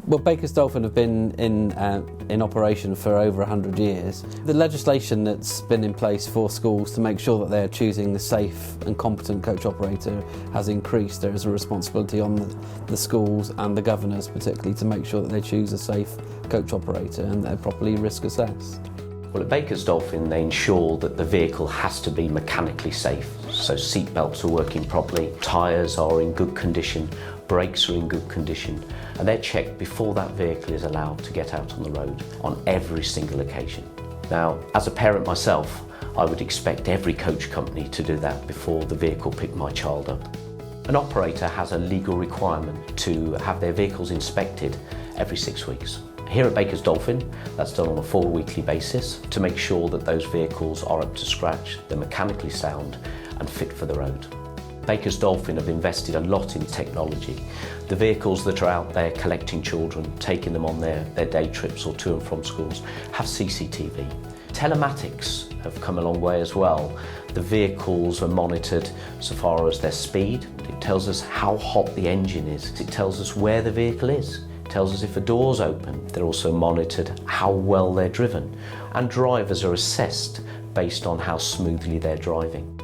Well, Baker's Dolphin have been in operation for over 100 years. The legislation that's been in place for schools to make sure that they're choosing a safe and competent coach operator has increased. There is a responsibility on the schools and the governors particularly to make sure that they choose a safe coach operator and they're properly risk assessed. Well, at Baker's Dolphin, they ensure that the vehicle has to be mechanically safe. So seat belts are working properly, tyres are in good condition, brakes are in good condition, and they're checked before that vehicle is allowed to get out on the road on every single occasion. Now, as a parent myself, I would expect every coach company to do that before the vehicle picked my child up. An operator has a legal requirement to have their vehicles inspected every 6 weeks. Here at Baker's Dolphin, that's done on a 4-weekly basis to make sure that those vehicles are up to scratch, they're mechanically sound and fit for the road. Baker's Dolphin have invested a lot in technology. The vehicles that are out there collecting children, taking them on their day trips or to and from schools, have CCTV. Telematics have come a long way as well. The vehicles are monitored so far as their speed. It tells us how hot the engine is. It tells us where the vehicle is. It tells us if a door's open. They're also monitored how well they're driven. And drivers are assessed based on how smoothly they're driving.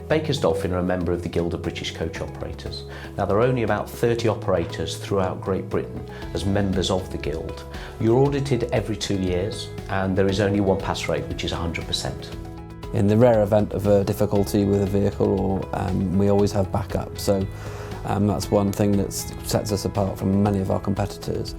Baker's Dolphin are a member of the Guild of British Coach Operators. Now, there are only about 30 operators throughout Great Britain as members of the Guild. You're audited every 2 years and there is only one pass rate, which is 100%. In the rare event of a difficulty with a vehicle, we always have backup, so that's one thing that sets us apart from many of our competitors.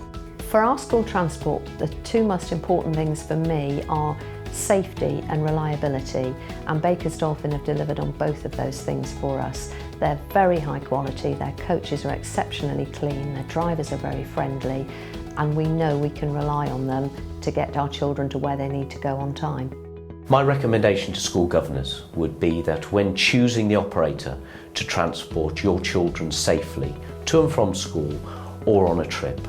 For our school transport, the two most important things for me are safety and reliability, and Baker's Dolphin have delivered on both of those things for us. They're very high quality, their coaches are exceptionally clean, their drivers are very friendly, and we know we can rely on them to get our children to where they need to go on time. My recommendation to school governors would be that when choosing the operator to transport your children safely to and from school or on a trip,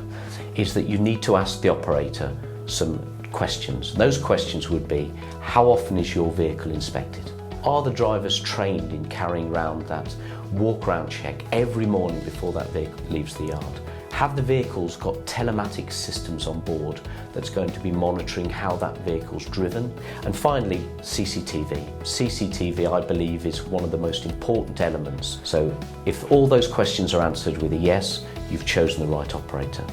is that you need to ask the operator some questions. Those questions would be, how often is your vehicle inspected? Are the drivers trained in carrying around that walk-around check every morning before that vehicle leaves the yard? Have the vehicles got telematics systems on board that's going to be monitoring how that vehicle's driven? And finally, CCTV. CCTV, I believe, is one of the most important elements. So if all those questions are answered with a yes, you've chosen the right operator.